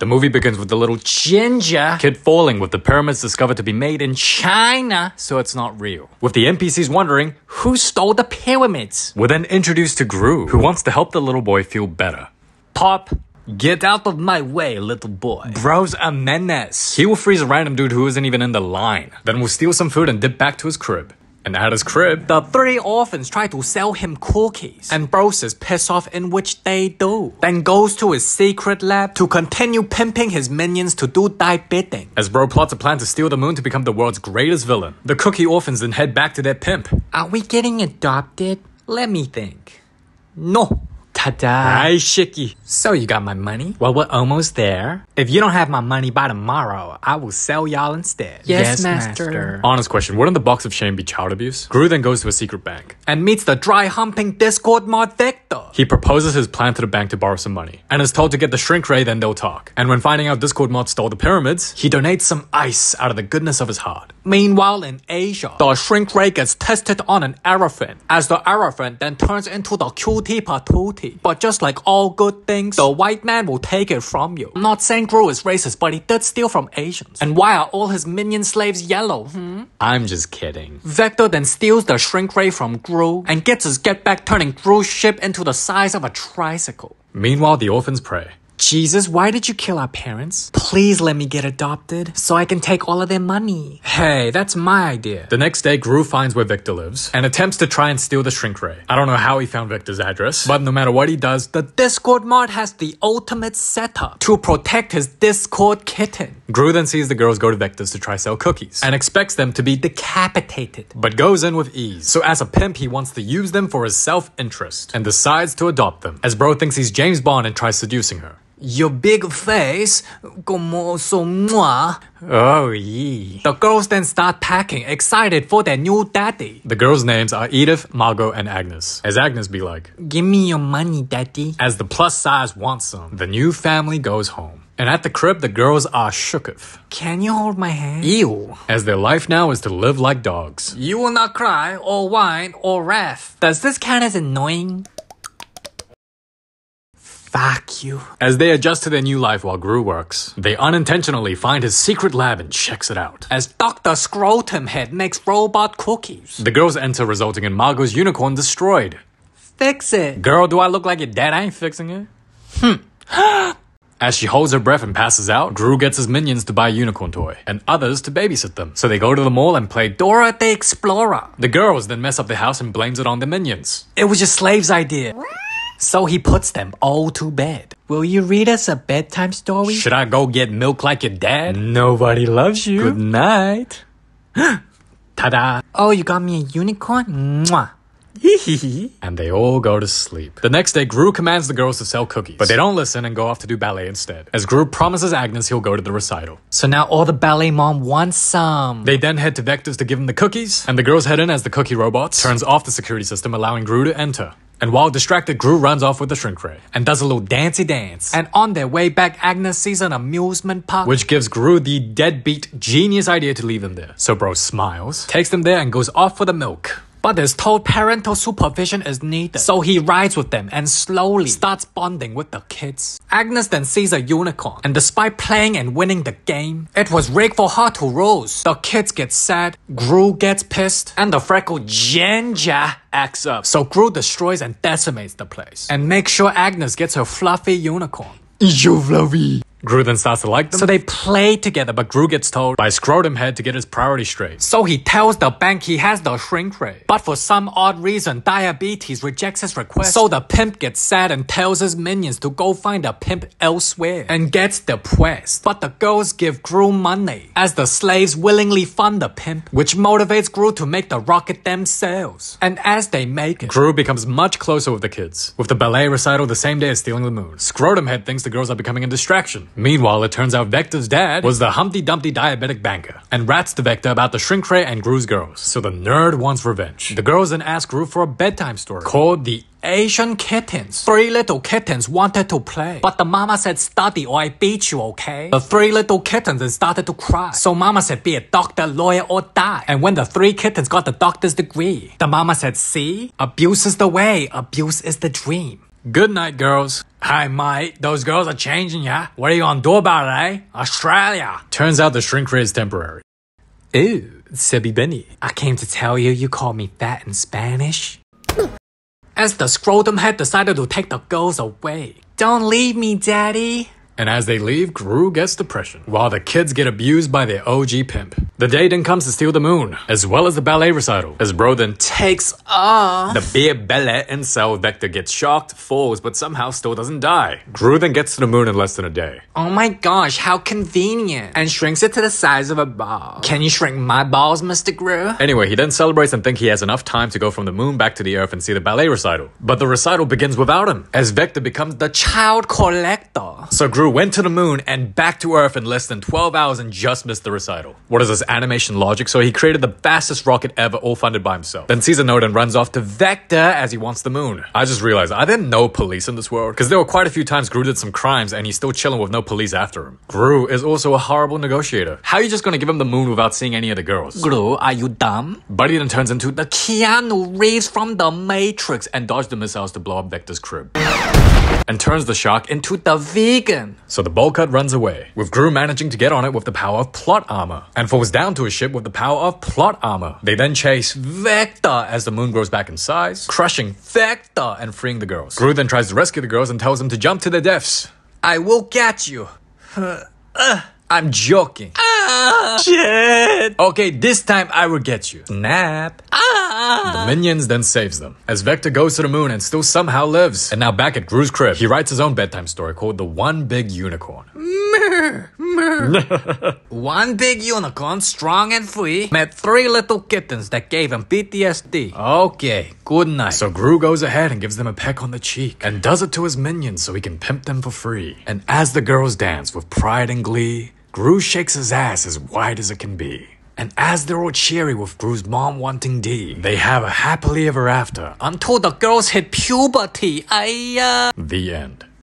The movie begins with the little ginger kid falling with the pyramids discovered to be made in China, so it's not real. With the NPCs wondering who stole the pyramids. We're then introduced to Gru, who wants to help the little boy feel better. Pop, get out of my way, little boy. Bro's a menace. He will freeze a random dude who isn't even in the line. Then we'll steal some food and dip back to his crib. And at his crib, the 3 orphans try to sell him cookies. And Bro says piss off, in which they do. Then goes to his secret lab to continue pimping his minions to do thy bidding. As Bro plots a plan to steal the moon to become the world's greatest villain. The cookie orphans then head back to their pimp. Are we getting adopted? Let me think. No. Ta-da. Hi, Shiki. So you got my money? Well, we're almost there. If you don't have my money by tomorrow, I will sell y'all instead. Yes, master. Honest question, wouldn't the box of shame be child abuse? Gru then goes to a secret bank and meets the dry-humping Discord mod Victor. He proposes his plan to the bank to borrow some money and is told to get the shrink ray, then they'll talk. And when finding out Discord mod stole the pyramids, he donates some ice out of the goodness of his heart. Meanwhile, in Asia, the shrink ray gets tested on an elephant, as the elephant then turns into the cutie patootie. But just like all good things, the white man will take it from you. I'm not saying Gru is racist, but he did steal from Asians. And why are all his minion slaves yellow? I'm just kidding. Vector then steals the shrink ray from Gru and gets his get back, turning Gru's ship into the size of a tricycle. Meanwhile, the orphans pray. Jesus, why did you kill our parents? Please let me get adopted so I can take all of their money. Hey, that's my idea. The next day, Gru finds where Victor lives and attempts to try and steal the shrink ray. I don't know how he found Victor's address, but no matter what he does, the Discord mod has the ultimate setup to protect his Discord kitten. Gru then sees the girls go to Victor's to try sell cookies and expects them to be decapitated, but goes in with ease. So as a pimp, he wants to use them for his self-interest and decides to adopt them, as Bro thinks he's James Bond and tries seducing her. Your big face, como so moi. Oh, yeah. The girls then start packing, excited for their new daddy. The girls' names are Edith, Margot, and Agnes. As Agnes be like, give me your money, daddy. As the plus size wants some, the new family goes home. And at the crib, the girls are shooketh. Can you hold my hand? Ew. As their life now is to live like dogs. You will not cry, or whine, or wrath. Does this count as annoying? Fuck you. As they adjust to their new life while Gru works, they unintentionally find his secret lab and checks it out. As Dr. Scrotum Head makes robot cookies. The girls enter, resulting in Margot's unicorn destroyed. Fix it. Girl, do I look like your dad? I ain't fixing it. As she holds her breath and passes out, Gru gets his minions to buy a unicorn toy, and others to babysit them. So they go to the mall and play Dora the Explorer. The girls then mess up the house and blames it on the minions. It was your slave's idea. So he puts them all to bed. Will you read us a bedtime story? Should I go get milk like your dad? Nobody loves you. Good night. Ta-da. Oh, you got me a unicorn? Mwah. And they all go to sleep. The next day, Gru commands the girls to sell cookies, but they don't listen and go off to do ballet instead. As Gru promises Agnes he'll go to the recital. So now all the ballet mom wants some. They then head to Vector's to give him the cookies, and the girls head in as the cookie robot turns off the security system, allowing Gru to enter. And while distracted, Gru runs off with the shrink ray and does a little dancey dance. And on their way back, Agnes sees an amusement park, which gives Gru the deadbeat genius idea to leave them there. So Bro smiles, takes them there, and goes off for the milk. But is told parental supervision is needed. So he rides with them and slowly starts bonding with the kids. Agnes then sees a unicorn, and despite playing and winning the game, it was rigged for her to lose. The kids get sad, Gru gets pissed, and the freckled ginger acts up. So Gru destroys and decimates the place, and makes sure Agnes gets her fluffy unicorn. It's your fluffy. Gru then starts to like them. So they play together, but Gru gets told by Scrotum Head to get his priorities straight. So he tells the bank he has the shrink ray. But for some odd reason, Diabetes rejects his request. So the pimp gets sad and tells his minions to go find a pimp elsewhere and gets depressed. But the girls give Gru money, as the slaves willingly fund the pimp, which motivates Gru to make the rocket themselves. And as they make it, Gru becomes much closer with the kids, with the ballet recital the same day as stealing the moon. Scrotum Head thinks the girls are becoming a distraction. Meanwhile, it turns out Vector's dad was the Humpty Dumpty diabetic banker and rats to Vector about the shrink ray and Gru's girls. So the nerd wants revenge. The girls then ask Gru for a bedtime story called The Asian Kittens. 3 little kittens wanted to play, but the mama said study or I beat you, okay? The 3 little kittens then started to cry. So mama said be a doctor, lawyer, or die. And when the 3 kittens got the doctor's degree, the mama said, see? Abuse is the way, abuse is the dream. Good night, girls. Hi, mate. Those girls are changing ya. What are you gonna do about it, eh? Australia. Turns out the shrink ray is temporary. Ew, Sebby Benny. I came to tell you called me fat in Spanish. As the scrotum head decided to take the girls away. Don't leave me, daddy. And as they leave, Gru gets depression, while the kids get abused by their OG pimp. The day then comes to steal the moon, as well as the ballet recital. His bro then takes off. The beer ballet incel Vector gets shocked, falls, but somehow still doesn't die. Gru then gets to the moon in less than a day. Oh my gosh, how convenient. And shrinks it to the size of a ball. Can you shrink my balls, Mr. Gru? Anyway, he then celebrates and thinks he has enough time to go from the moon back to the earth and see the ballet recital. But the recital begins without him, as Vector becomes the child collector. So Gru went to the moon and back to Earth in less than 12 hours and just missed the recital. What is this animation logic? So he created the fastest rocket ever, all funded by himself. Then sees a note and runs off to Vector as he wants the moon. I just realized I didn't know police in this world, because there were quite a few times Gru did some crimes and he's still chilling with no police after him. Gru is also a horrible negotiator. How are you just gonna give him the moon without seeing any of the girls? Gru, are you dumb? Buddy then turns into the Keanu Reeves from the Matrix and dodges the missiles to blow up Vector's crib. And turns the shark into the vegan. So the bowl cut runs away, with Gru managing to get on it with the power of plot armor, and falls down to a ship with the power of plot armor. They then chase Vector as the moon grows back in size, crushing Vector and freeing the girls. Gru then tries to rescue the girls and tells them to jump to their deaths. I will catch you. I'm joking. Shit. Okay, this time I will get you. Snap. The minions then saves them, as Vector goes to the moon and still somehow lives. And now back at Gru's crib, he writes his own bedtime story called The One Big Unicorn. One big unicorn, strong and free, met 3 little kittens that gave him PTSD. Okay, good night. So Gru goes ahead and gives them a peck on the cheek, and does it to his minions so he can pimp them for free. And as the girls dance with pride and glee, Gru shakes his ass as wide as it can be. And as they're all cheery with Gru's mom wanting D, they have a happily ever after until the girls hit puberty. The end.